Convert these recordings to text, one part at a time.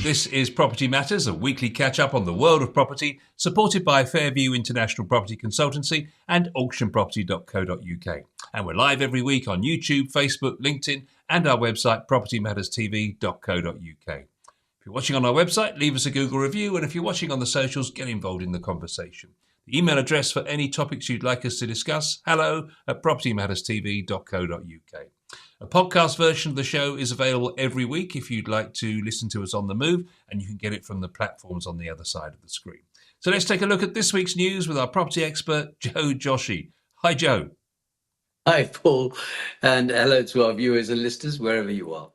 This is Property Matters, a weekly catch-up on the world of property, supported by Fairview International Property Consultancy and auctionproperty.co.uk. And we're live every week on YouTube, Facebook, LinkedIn, and our website, propertymatterstv.co.uk. If you're watching on our website, leave us a Google review, and if you're watching on the socials, get involved in the conversation. The email address for any topics you'd like us to discuss, hello@propertymatterstv.co.uk. A podcast version of the show is available every week if you'd like to listen to us on the move, and you can get it from the platforms on the other side of the screen. So let's take a look at this week's news with our property expert, Joe Joshi. Hi, Joe. Hi, Paul, and hello to our viewers and listeners, wherever you are.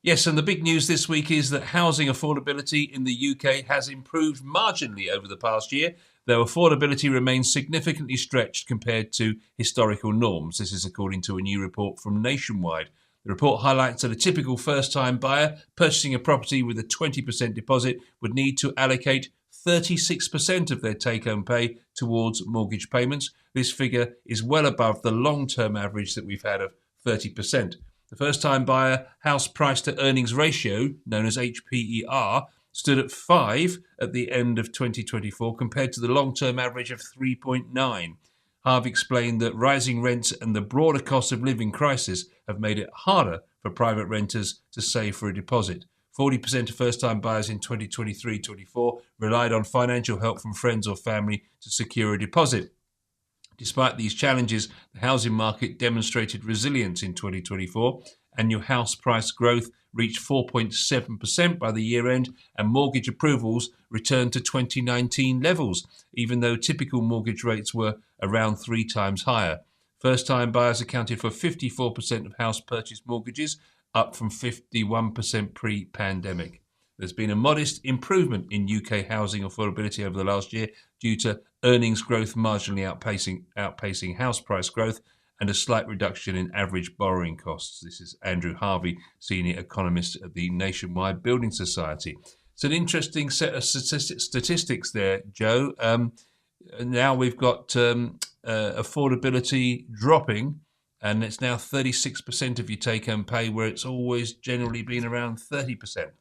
Yes, and the big news this week is that housing affordability in the UK has improved marginally over the past year, though affordability remains significantly stretched compared to historical norms. This is according to a new report from Nationwide. The report highlights that a typical first-time buyer purchasing a property with a 20% deposit would need to allocate 36% of their take-home pay towards mortgage payments. This figure is well above the long-term average that we've had of 30%. The first-time buyer house price to earnings ratio, known as HPER, stood at 5 at the end of 2024 compared to the long-term average of 3.9. Harvey explained that rising rents and the broader cost of living crisis have made it harder for private renters to save for a deposit. 40% of first-time buyers in 2023-24 relied on financial help from friends or family to secure a deposit. Despite these challenges, the housing market demonstrated resilience in 2024. Annual house price growth reached 4.7% by the year end, and mortgage approvals returned to 2019 levels, even though typical mortgage rates were around 3 times higher. First-time buyers accounted for 54% of house purchase mortgages, up from 51% pre-pandemic. There's been a modest improvement in UK housing affordability over the last year due to earnings growth marginally outpacing house price growth and a slight reduction in average borrowing costs. This is Andrew Harvey, Senior Economist at the Nationwide Building Society. It's an interesting set of statistics there, Joe. Now we've got affordability dropping, and it's now 36% of your take-home pay, where it's always generally been around 30%.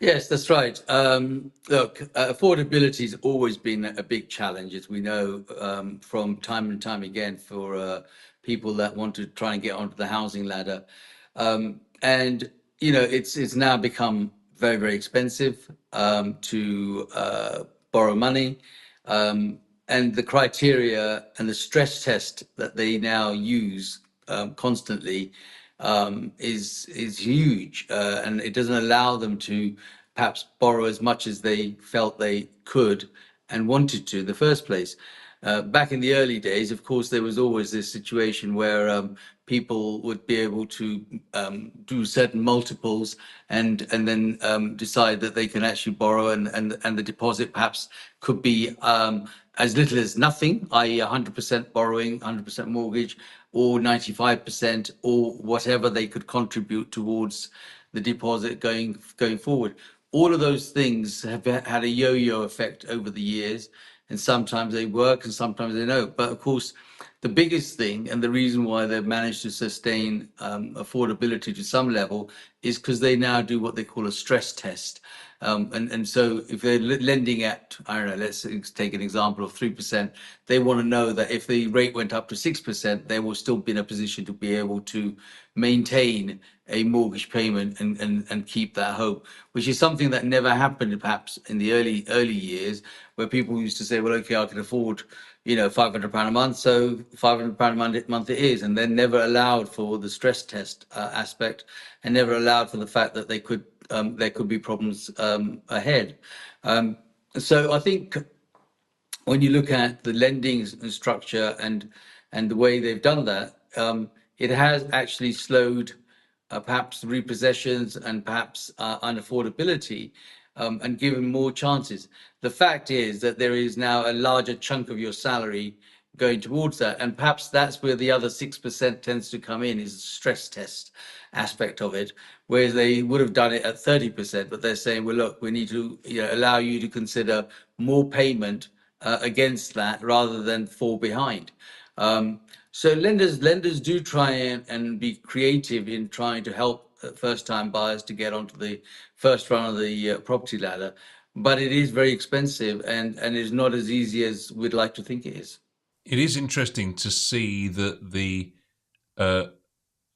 Yes, that's right. Look, affordability has always been a big challenge, as we know from time and time again, for people that want to try and get onto the housing ladder. And, you know, it's now become very, very expensive to borrow money. And the criteria and the stress test that they now use constantly is huge, and it doesn't allow them to perhaps borrow as much as they felt they could and wanted to in the first place. Back in the early days, of course, there was always this situation where people would be able to do certain multiples and then decide that they can actually borrow, and the deposit perhaps could be as little as nothing, i.e. 100% borrowing, 100% mortgage, or 95%, or whatever they could contribute towards the deposit going forward. All of those things have had a yo-yo effect over the years, and sometimes they work and sometimes they don't. But of course, the biggest thing and the reason why they've managed to sustain affordability to some level is because they now do what they call a stress test. And so if they're lending at, I don't know, let's take an example of 3%, they want to know that if the rate went up to 6%, they will still be in a position to be able to maintain a mortgage payment and keep that home, which is something that never happened perhaps in the early years, where people used to say, well, okay, I can afford, you know, £500 a month, so £500 a month it is, and then never allowed for the stress test aspect, and never allowed for the fact that there could be problems ahead. So I think when you look at the lending structure and the way they've done that, it has actually slowed perhaps repossessions and perhaps unaffordability, and given more chances. The fact is that there is now a larger chunk of your salary going towards that, and perhaps that's where the other 6% tends to come in, is the stress test aspect of it, whereas they would have done it at 30%, but they're saying, well, look, we need to, you know, allow you to consider more payment against that rather than fall behind. So lenders do try and be creative in trying to help first-time buyers to get onto the first run of the property ladder, but it is very expensive and is not as easy as we'd like to think it is. It is interesting to see that the uh,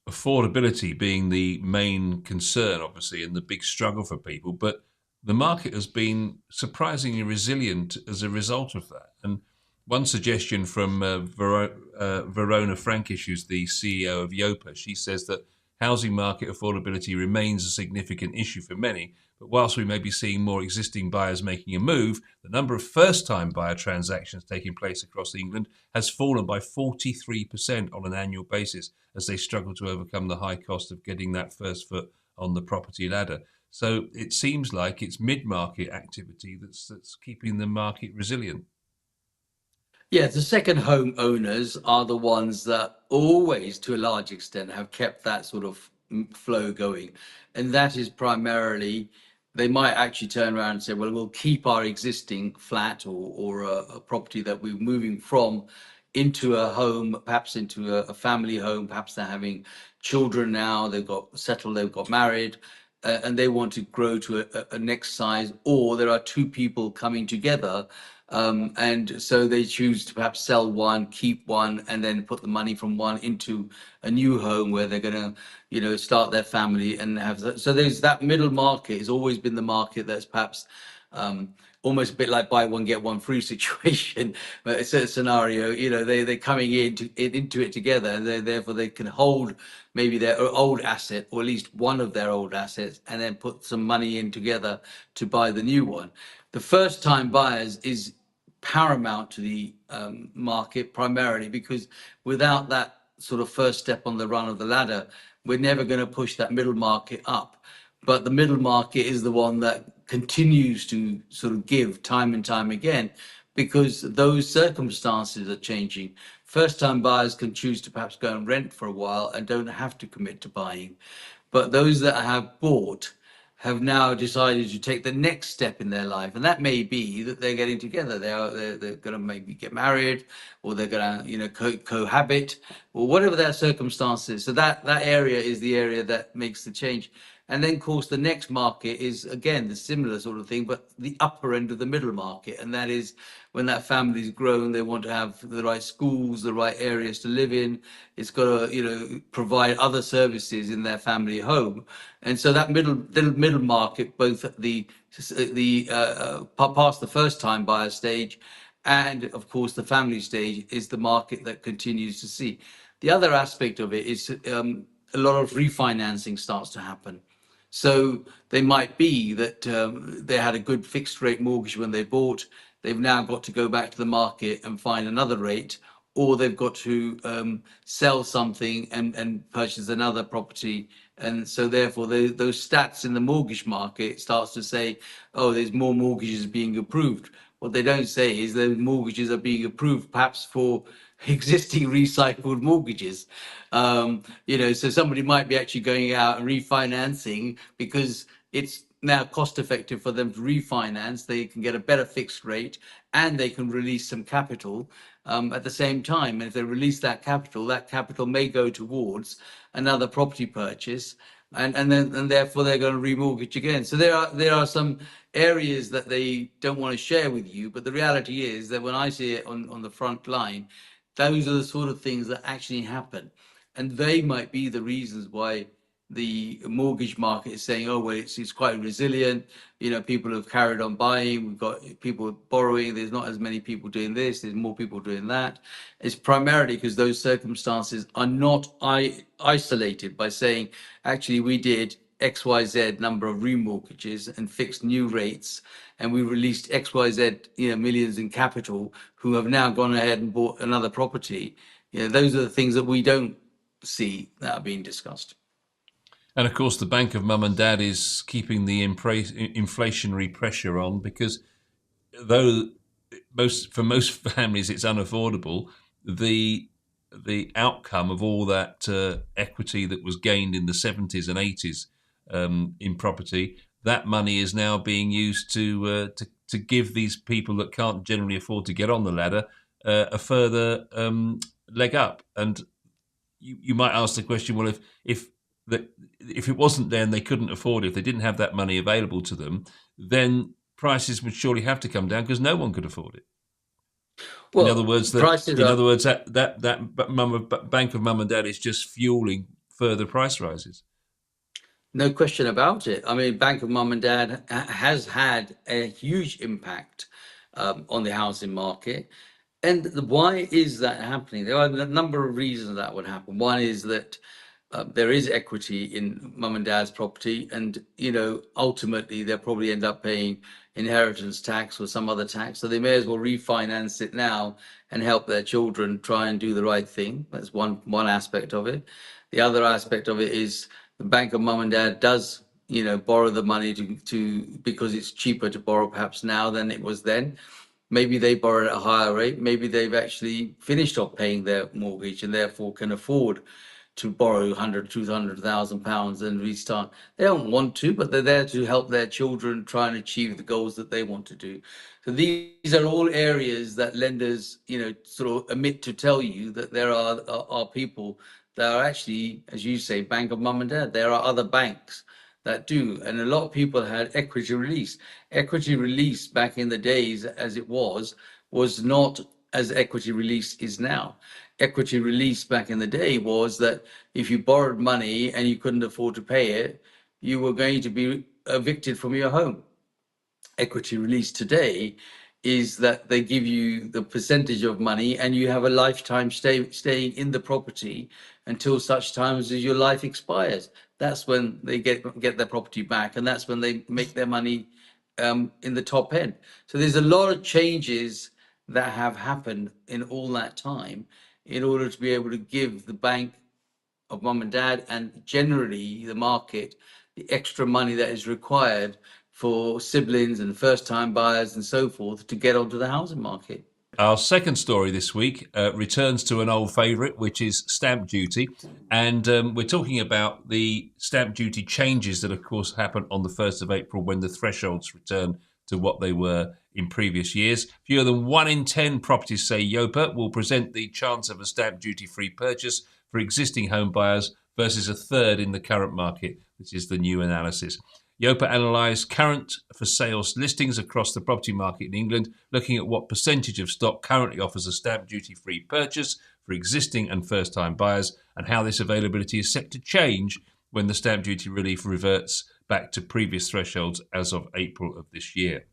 affordability being the main concern, obviously, and the big struggle for people, but the market has been surprisingly resilient as a result of that. And one suggestion from Verona Frankish, who's the CEO of Yopa, she says that housing market affordability remains a significant issue for many. But whilst we may be seeing more existing buyers making a move, the number of first-time buyer transactions taking place across England has fallen by 43% on an annual basis as they struggle to overcome the high cost of getting that first foot on the property ladder. So it seems like it's mid-market activity that's keeping the market resilient. Yeah, the second home owners are the ones that always, to a large extent, have kept that sort of flow going. And that is primarily, they might actually turn around and say, well, we'll keep our existing flat or a property that we're moving from into a home, perhaps into a family home. Perhaps they're having children now, they've got settled, they've got married, and they want to grow to a next size, or there are two people coming together, and so they choose to perhaps sell one, keep one, and then put the money from one into a new home where they're going to, start their family and have that. So there's that middle market has always been the market that's perhaps almost a bit like buy one get one free situation. But it's a scenario, they're coming into it together, and therefore they can hold maybe their old asset, or at least one of their old assets, and then put some money in together to buy the new one. The first time buyers is paramount to the market, primarily because without that sort of first step on the run of the ladder, we're never going to push that middle market up. But the middle market is the one that continues to sort of give time and time again, because those circumstances are changing. First time buyers can choose to perhaps go and rent for a while and don't have to commit to buying. But those that have bought have now decided to take the next step in their life, and that may be that they're getting together. They're going to maybe get married, or they're going to cohabit, or whatever their circumstances. So that area is the area that makes the change. And then, of course, the next market is again the similar sort of thing, but the upper end of the middle market, and that is when that family's grown, they want to have the right schools, the right areas to live in. It's got to, provide other services in their family home, and so that middle market, both at the past the first time buyer stage, and of course the family stage, is the market that continues to see. The other aspect of it is a lot of refinancing starts to happen. So they might be that they had a good fixed rate mortgage when they bought. They've now got to go back to the market and find another rate, or they've got to sell something and purchase another property. And so therefore those stats in the mortgage market starts to say, oh, there's more mortgages being approved. What they don't say is those mortgages are being approved perhaps for existing recycled mortgages. So somebody might be actually going out and refinancing because it's now cost effective for them to refinance. They can get a better fixed rate and they can release some capital at the same time. And if they release that capital may go towards another property purchase. And therefore they're going to remortgage again. So there are some areas that they don't want to share with you, but the reality is that when I see it on the front line, those are the sort of things that actually happen. And they might be the reasons why the mortgage market is saying, oh, well, it's quite resilient. People have carried on buying. We've got people borrowing. There's not as many people doing this. There's more people doing that. It's primarily because those circumstances are not isolated by saying, actually, we did XYZ number of remortgages and fixed new rates, and we released XYZ, millions in capital, who have now gone ahead and bought another property. Those are the things that we don't see that are being discussed. And of course, the Bank of Mum and Dad is keeping the inflationary pressure on because though for most families it's unaffordable, the outcome of all that equity that was gained in the 70s and 80s in property, that money is now being used to give these people that can't generally afford to get on the ladder a further leg up. And you might ask the question, well, if that if it wasn't there and they couldn't afford it, if they didn't have that money available to them, then prices would surely have to come down because no one could afford it. In other Well, words, prices are that bank of mum and dad is just fueling further price rises. no question about it. I mean, Bank of Mum and Dad has had a huge impact on the housing market. And why is that happening? There are a number of reasons that would happen. One is that there is equity in mum and dad's property, and ultimately they'll probably end up paying inheritance tax or some other tax. So they may as well refinance it now and help their children try and do the right thing. That's one aspect of it. The other aspect of it is the bank of mum and dad does borrow the money to because it's cheaper to borrow perhaps now than it was then. Maybe they borrow at a higher rate. Maybe they've actually finished off paying their mortgage and therefore can afford to borrow 100, 200,000 pounds and restart. They don't want to, but they're there to help their children try and achieve the goals that they want to do. So these are all areas that lenders, sort of omit to tell you that there are people that are actually, as you say, bank of mum and dad. There are other banks that do, and a lot of people had equity release. Equity release back in the days, as it was not as equity release is now. Equity release back in the day was that if you borrowed money and you couldn't afford to pay it, you were going to be evicted from your home. Equity release today is that they give you the percentage of money and you have a lifetime staying in the property until such times as your life expires. That's when they get their property back, and that's when they make their money in the top end. So there's a lot of changes that have happened in all that time in order to be able to give the bank of mum and dad and generally the market the extra money that is required for siblings and first time buyers and so forth to get onto the housing market. Our second story this week returns to an old favourite, which is stamp duty. And we're talking about the stamp duty changes that, of course, happen on the 1st of April when the thresholds return to what they were in previous years. Fewer than 1 in 10 properties, say Yopa, will present the chance of a stamp duty-free purchase for existing home buyers versus a third in the current market, which is the new analysis. Yopa analysed current for sales listings across the property market in England, looking at what percentage of stock currently offers a stamp duty-free purchase for existing and first-time buyers, and how this availability is set to change when the stamp duty relief reverts back to previous thresholds as of April of this year.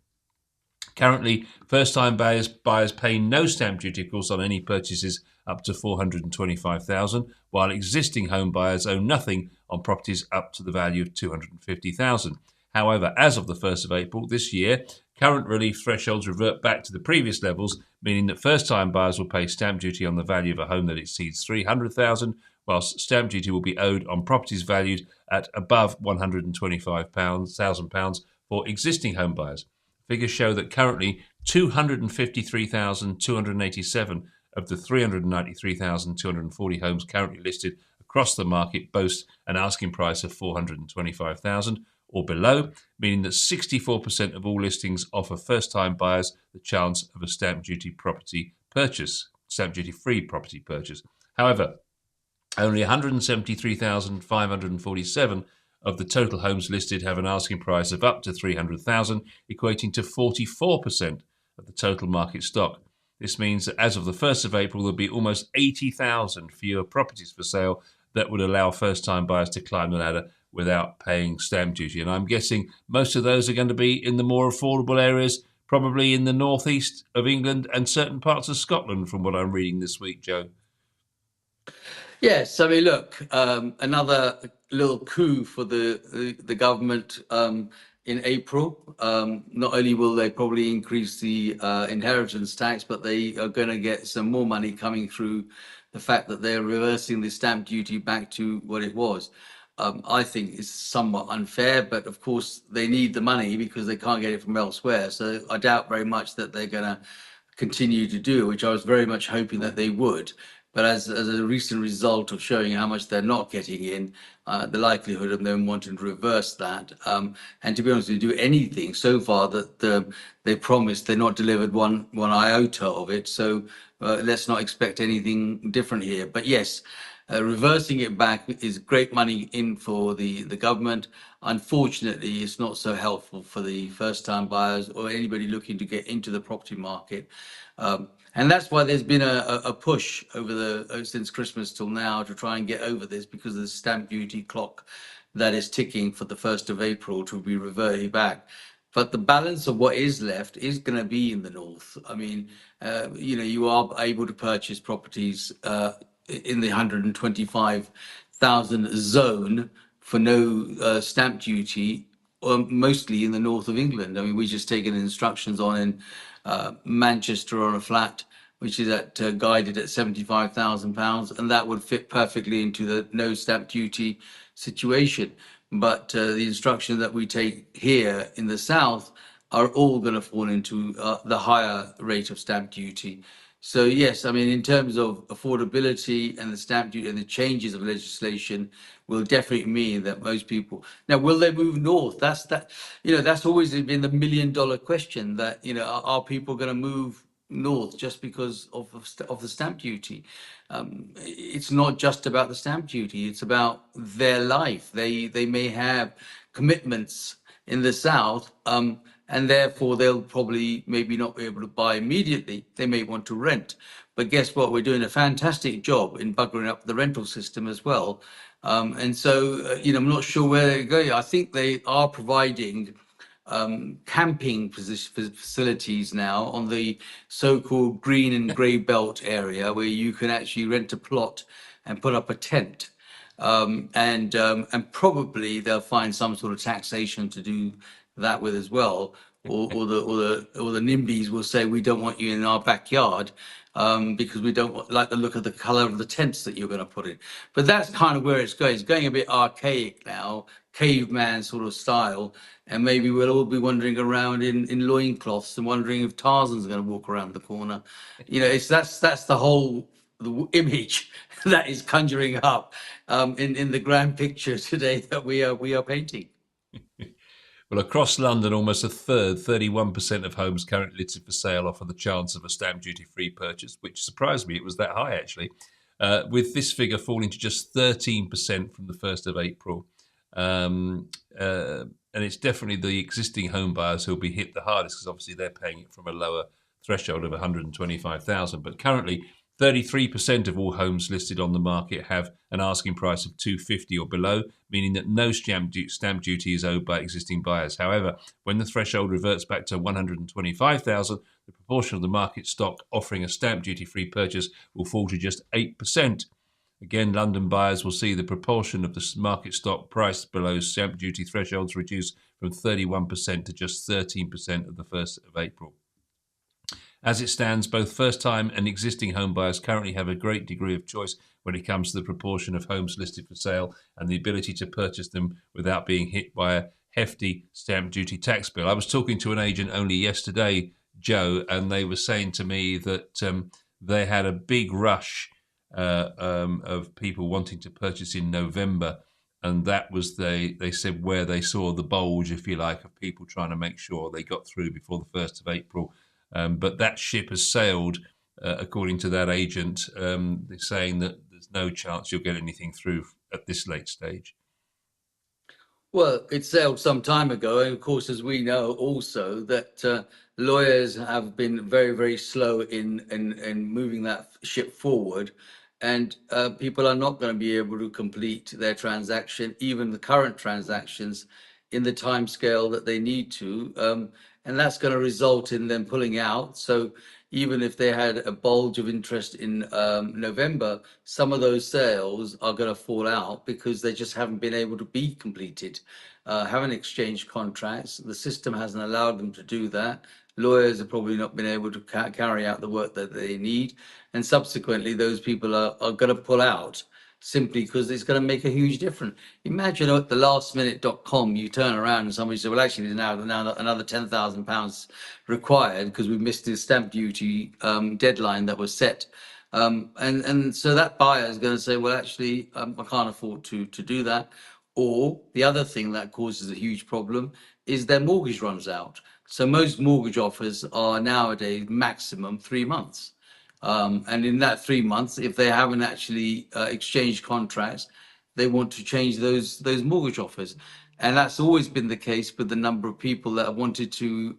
Currently, first-time buyers pay no stamp duty, of course, on any purchases up to 425,000, while existing home buyers owe nothing on properties up to the value of 250,000. However, as of the 1st of April this year, current relief thresholds revert back to the previous levels, meaning that first-time buyers will pay stamp duty on the value of a home that exceeds 300,000, whilst stamp duty will be owed on properties valued at above £125,000 for existing home buyers. Figures show that currently 253,287 of the 393,240 homes currently listed across the market boast an asking price of 425,000 or below, meaning that 64% of all listings offer first-time buyers the chance of a stamp duty-free property purchase. However, only 173,547 of the total homes listed have an asking price of up to 300,000, equating to 44% of the total market stock. This means that as of the 1st of April, there'll be almost 80,000 fewer properties for sale that would allow first-time buyers to climb the ladder without paying stamp duty. And I'm guessing most of those are going to be in the more affordable areas, probably in the northeast of England and certain parts of Scotland, from what I'm reading this week, Joe. Yes, I mean, look, another little coup for the government in April. Not only will they probably increase the inheritance tax, but they are going to get some more money coming through the fact that they're reversing the stamp duty back to what it was. I think it's somewhat unfair, but of course they need the money because they can't get it from elsewhere. So I doubt very much that they're going to continue to do, which I was very much hoping that they would. But as a recent result of showing how much they're not getting in, the likelihood of them wanting to reverse that, and to be honest, to do anything so far that they promised, they're not delivered one iota of it. So let's not expect anything different here. But yes, Reversing it back is great money in for the government. Unfortunately, it's not so helpful for the first-time buyers or anybody looking to get into the property market. And that's why there's been a push over since Christmas till now to try and get over this, because of the stamp duty clock that is ticking for the 1st of April to be reverted back. But the balance of what is left is going to be in the north. I mean, you are able to purchase properties in the 125,000 zone for no stamp duty, mostly in the north of England. I mean, we just taken instructions on in Manchester on a flat, which is guided at £75,000, and that would fit perfectly into the no stamp duty situation. But the instructions that we take here in the south are all going to fall into the higher rate of stamp duty. So yes, I mean, in terms of affordability and the stamp duty and the changes of legislation will definitely mean that most people now, will they move north? That's always been the $1 million question, that, are people going to move north just because of the stamp duty? It's not just about the stamp duty, it's about their life. They may have commitments in the south, and therefore they'll probably maybe not be able to buy immediately. They may want to rent. But guess what? We're doing a fantastic job in buggering up the rental system as well. And so, I'm not sure where they're going. I think they are providing camping facilities now on the so-called green and grey belt area, where you can actually rent a plot and put up a tent. And probably they'll find some sort of taxation to do that with as well. Or the NIMBYs will say, we don't want you in our backyard, because we don't like the look of the color of the tents that you're going to put in. But that's kind of where it's going. It's going a bit archaic now, caveman sort of style, and maybe we'll all be wandering around in loincloths and wondering if Tarzan's going to walk around the corner. That's the image that is conjuring up in the grand picture today that we are painting. Well, across London, almost a third, 31% of homes currently listed for sale offer the chance of a stamp duty-free purchase, which surprised me. It was that high, actually, with this figure falling to just 13% from the 1st of April. And it's definitely the existing home buyers who'll be hit the hardest, because obviously they're paying it from a lower threshold of 125,000. But currently, 33% of all homes listed on the market have an asking price of 250 or below, meaning that no stamp duty is owed by existing buyers. However, when the threshold reverts back to 125,000, the proportion of the market stock offering a stamp duty-free purchase will fall to just 8%. Again, London buyers will see the proportion of the market stock priced below stamp duty thresholds reduce from 31% to just 13% of the 1st of April. As it stands, both first-time and existing home buyers currently have a great degree of choice when it comes to the proportion of homes listed for sale and the ability to purchase them without being hit by a hefty stamp duty tax bill. I was talking to an agent only yesterday, Joe, and they were saying to me that they had a big rush of people wanting to purchase in November, and that was, they said, where they saw the bulge, if you like, of people trying to make sure they got through before the 1st of April. But that ship has sailed, according to that agent. They're saying that there's no chance you'll get anything through at this late stage. Well, it sailed some time ago, and of course, as we know also, that lawyers have been very, very slow in moving that ship forward, and people are not going to be able to complete their transaction, even the current transactions, in the time scale that they need to, and that's going to result in them pulling out. So even if they had a bulge of interest in November, some of those sales are going to fall out because they just haven't been able to be completed, haven't exchanged contracts. The system hasn't allowed them to do that. Lawyers have probably not been able to carry out the work that they need. And subsequently, those people are going to pull out simply because it's going to make a huge difference. Imagine at the lastminute.com, you turn around and somebody says, well, actually, there's now another £10,000 required because we missed the stamp duty deadline that was set. And so that buyer is going to say, well, actually, I can't afford to do that. Or the other thing that causes a huge problem is their mortgage runs out. So most mortgage offers are nowadays maximum 3 months. And in that 3 months, if they haven't actually exchanged contracts, they want to change those mortgage offers. And that's always been the case with the number of people that have wanted to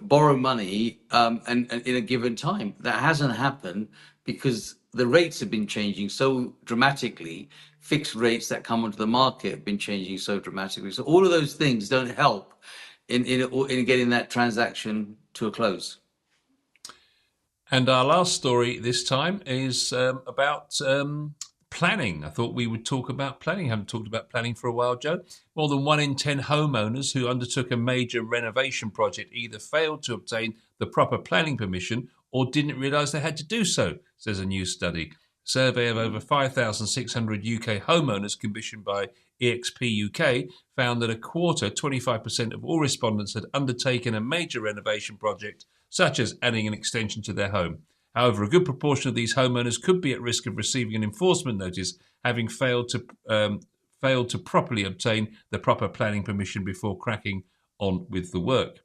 borrow money and in a given time. That hasn't happened because the rates have been changing so dramatically. Fixed rates that come onto the market have been changing so dramatically. So all of those things don't help in getting that transaction to a close. And our last story this time is about planning. I thought we would talk about planning. Haven't talked about planning for a while, Joe. More than 1 in 10 homeowners who undertook a major renovation project either failed to obtain the proper planning permission or didn't realise they had to do so, says a new study. A survey of over 5,600 UK homeowners commissioned by EXP UK found that a quarter, 25% of all respondents had undertaken a major renovation project such as adding an extension to their home. However, a good proportion of these homeowners could be at risk of receiving an enforcement notice, having failed to properly obtain the proper planning permission before cracking on with the work.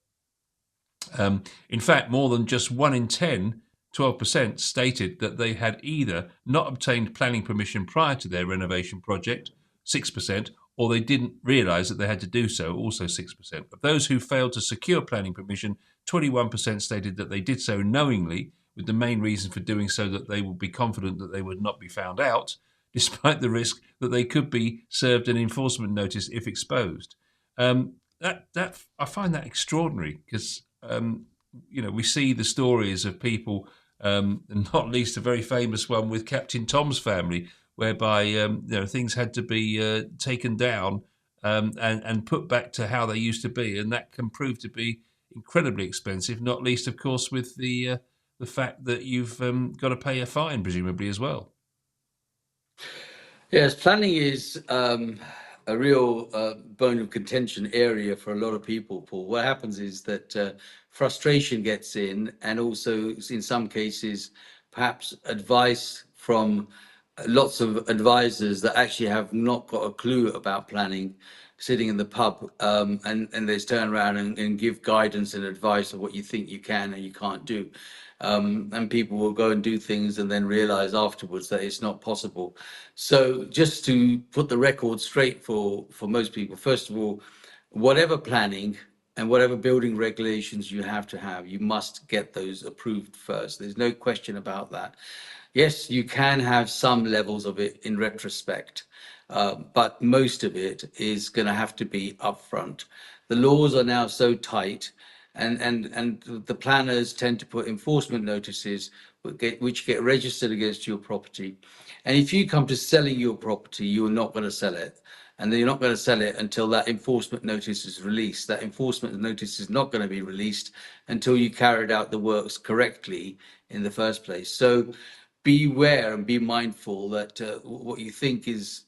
In fact, more than just 1 in 10, 12%, stated that they had either not obtained planning permission prior to their renovation project, 6%, or they didn't realise that they had to do so, also 6%. Of those who failed to secure planning permission, 21% stated that they did so knowingly, with the main reason for doing so that they would be confident that they would not be found out, despite the risk that they could be served an enforcement notice if exposed. That I find that extraordinary because we see the stories of people, and not least a very famous one with Captain Tom's family, whereby things had to be taken down and put back to how they used to be, and that can prove to be incredibly expensive. Not least, of course, with the fact that you've got to pay a fine, presumably as well. Yes, planning is a real bone of contention area for a lot of people, Paul. What happens is that frustration gets in, and also in some cases, perhaps advice from lots of advisors that actually have not got a clue about planning, sitting in the pub, and they turn around and give guidance and advice of what you think you can and you can't do. And people will go and do things and then realize afterwards that it's not possible. So just to put the record straight for most people, first of all, whatever planning and whatever building regulations you have to have, you must get those approved first. There's no question about that. Yes, you can have some levels of it in retrospect, but most of it is going to have to be upfront. The laws are now so tight, and the planners tend to put enforcement notices which get registered against your property. And if you come to selling your property, you're not going to sell it. And then you're not going to sell it until that enforcement notice is released. That enforcement notice is not going to be released until you carried out the works correctly in the first place. So beware and be mindful that what you think is,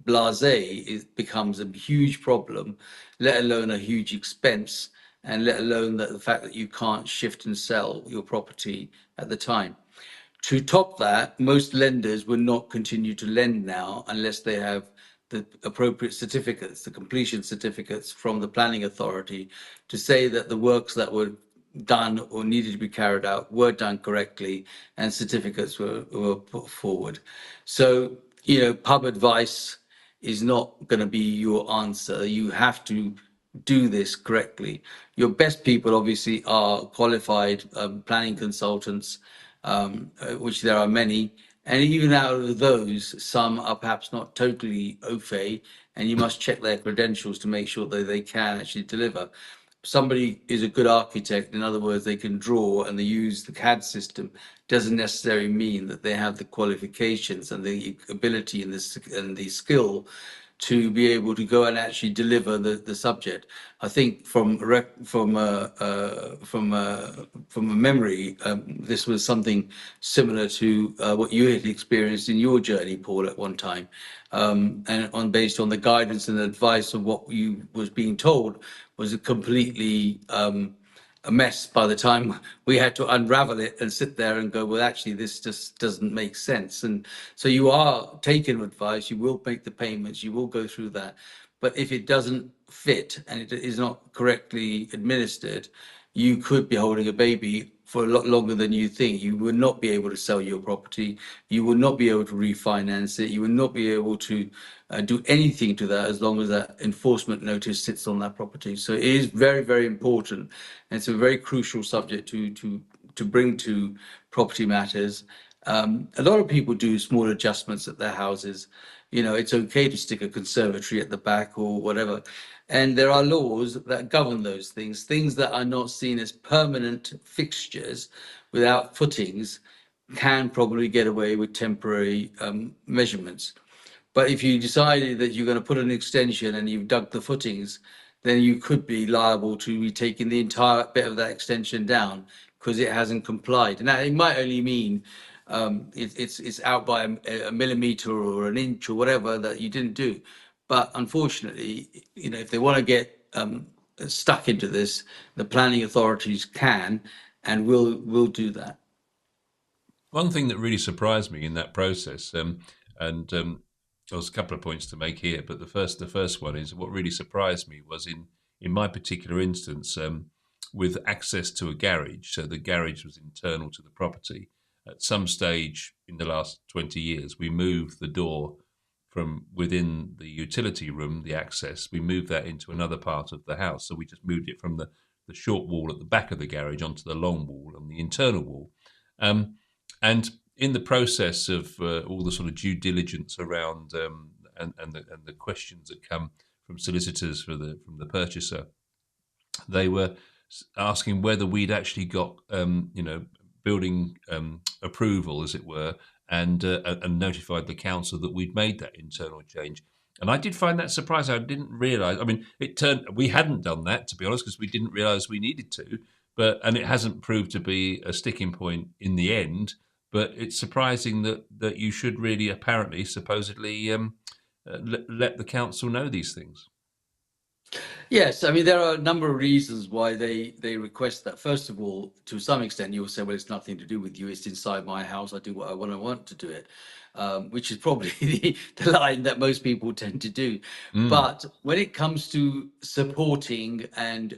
blasé becomes a huge problem, let alone a huge expense, and let alone that the fact that you can't shift and sell your property at the time. To top that, most lenders will not continue to lend now unless they have the appropriate certificates, the completion certificates from the planning authority to say that the works that were done or needed to be carried out were done correctly and certificates were put forward. So, pub advice is not going to be your answer. You have to do this correctly. Your best people obviously are qualified planning consultants, which there are many. And even out of those, some are perhaps not totally au fait, and you must check their credentials to make sure that they can actually deliver. Somebody is a good architect, in other words, they can draw and they use the CAD system, doesn't necessarily mean that they have the qualifications and the ability and the skill to be able to go and actually deliver the subject. I think from a memory, this was something similar to what you had experienced in your journey, Paul, at one time, and based on the guidance and advice of what you was being told was a completely a mess by the time we had to unravel it and sit there and go, well, actually, this just doesn't make sense. And so you are taking advice, you will make the payments, you will go through that. But if it doesn't fit and it is not correctly administered, you could be holding a baby for a lot longer than you think. You would not be able to sell your property. You would not be able to refinance it. You would not be able to do anything to that as long as that enforcement notice sits on that property. So it is very, very important. And it's a very crucial subject to bring to property matters. A lot of people do small adjustments at their houses. It's okay to stick a conservatory at the back or whatever. And there are laws that govern those things that are not seen as permanent fixtures without footings can probably get away with temporary measurements. But if you decided that you're going to put an extension and you've dug the footings, then you could be liable to be taking the entire bit of that extension down because it hasn't complied. And that, it might only mean it's out by a millimeter or an inch or whatever that you didn't do. But unfortunately, if they want to get stuck into this, the planning authorities can and will do that. One thing that really surprised me in that process, and there was a couple of points to make here, but the first one is what really surprised me was in my particular instance, with access to a garage. So the garage was internal to the property. At some stage in the last 20 years, we moved the door from within the utility room, the access, we moved that into another part of the house. So we just moved it from the short wall at the back of the garage onto the long wall on the internal wall. Um, and in the process of all the sort of due diligence around and the questions that come from solicitors from the purchaser, they were asking whether we'd actually got building approval, as it were, and notified the council that we'd made that internal change. And I did find that surprising. I didn't realise. I mean, we hadn't done that, to be honest, because we didn't realise we needed to. And it hasn't proved to be a sticking point in the end. But it's surprising that you should really, apparently, supposedly, let the council know these things. Yes, I mean there are a number of reasons why they request that. First of all, to some extent, you'll say, "Well, it's nothing to do with you. It's inside my house. I do what I want to do it," which is probably the line that most people tend to do. Mm. But when it comes to supporting and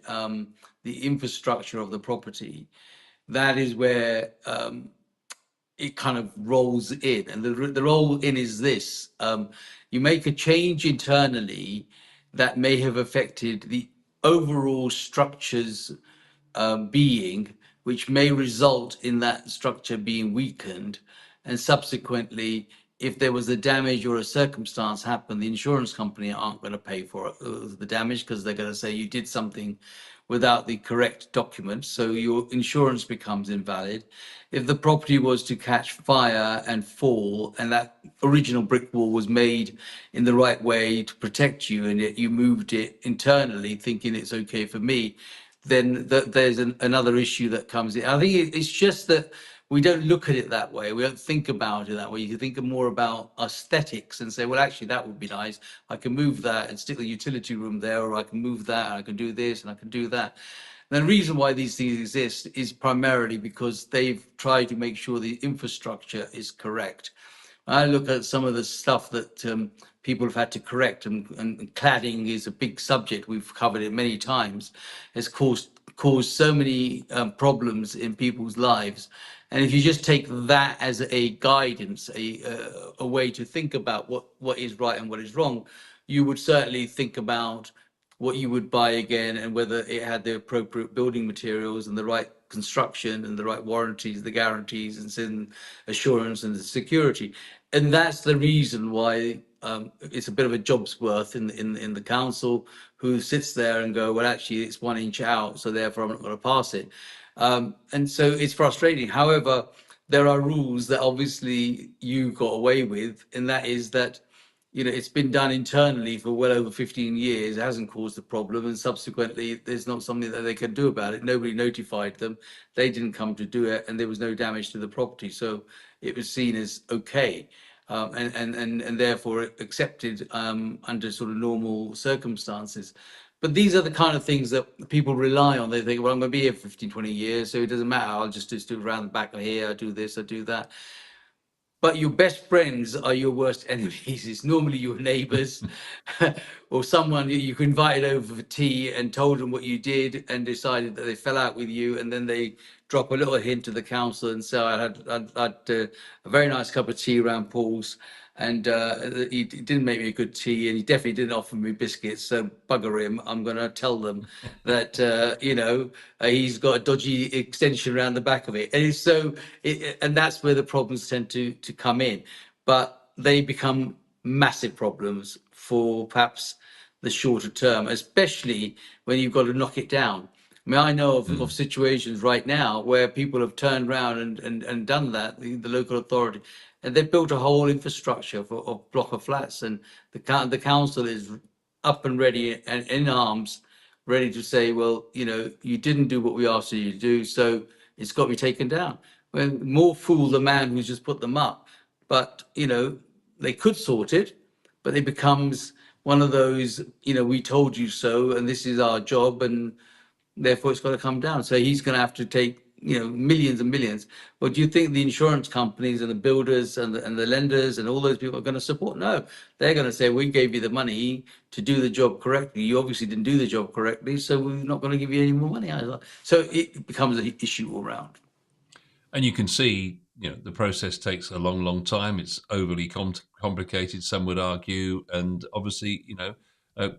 the infrastructure of the property, that is where it kind of rolls in. And the roll in is this: you make a change internally that may have affected the overall structure's being, which may result in that structure being weakened. And subsequently, if there was a damage or a circumstance happen, the insurance company aren't going to pay for the damage because they're going to say you did something without the correct documents. So your insurance becomes invalid. If the property was to catch fire and fall, and that original brick wall was made in the right way to protect you, and yet you moved it internally thinking it's okay for me, then there's another issue that comes in. I think it's just that we don't look at it that way. We don't think about it that way. You think more about aesthetics and say, well, actually, that would be nice. I can move that and stick the utility room there, or I can move that and I can do this and I can do that. And the reason why these things exist is primarily because they've tried to make sure the infrastructure is correct. I look at some of the stuff that people have had to correct, and cladding is a big subject. We've covered it many times. It's caused so many problems in people's lives. And if you just take that as a guidance, a way to think about what is right and what is wrong, you would certainly think about what you would buy again and whether it had the appropriate building materials and the right construction and the right warranties, the guarantees and assurance and the security. And that's the reason why it's a bit of a job's worth in the council, who sits there and go, well, actually, it's 1 inch out, so therefore I'm not going to pass it. And so it's frustrating. However, there are rules that obviously you got away with, and that is that it's been done internally for well over 15 years, it hasn't caused a problem, and subsequently there's not something that they can do about it. Nobody notified them, they didn't come to do it, and there was no damage to the property, so it was seen as okay, and therefore accepted under sort of normal circumstances. But these are the kind of things that people rely on. They think, well, I'm going to be here for 15, 20 years, so it doesn't matter, I'll just do around the back of here, I do this, I do that. but your best friends are your worst enemies. It's normally your neighbors or someone you invited over for tea and told them what you did and decided that they fell out with you. And then they drop a little hint to the council and say, I had a very nice cup of tea around Paul's. And he didn't make me a good tea, and he definitely didn't offer me biscuits. So bugger him. I'm going to tell them that he's got a dodgy extension around the back of it, and and that's where the problems tend to come in. But they become massive problems for perhaps the shorter term, especially when you've got to knock it down. I mean, I know of situations right now where people have turned around and done that, the local authority, and they've built a whole infrastructure for a block of flats, and the council is up and ready and in arms, ready to say, well, you didn't do what we asked you to do, so it's got to be taken down. Well, more fool the man who's just put them up. But, they could sort it, but it becomes one of those, we told you so, and this is our job, and therefore it's got to come down. So he's going to have to take, millions and millions. But do you think the insurance companies and the builders and the lenders and all those people are going to support? No, they're going to say, we gave you the money to do the job correctly. You obviously didn't do the job correctly, so we're not going to give you any more money either. So it becomes an issue all around. And you can see, the process takes a long, long time. It's overly complicated, some would argue, and obviously,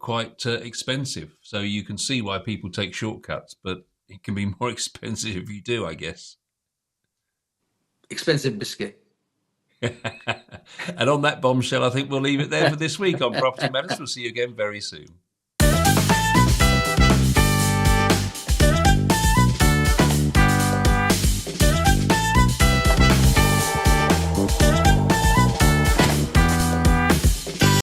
quite expensive. So you can see why people take shortcuts, but it can be more expensive if you do, I guess. Expensive biscuit. And on that bombshell, I think we'll leave it there for this week on Property Matters. We'll see you again very soon.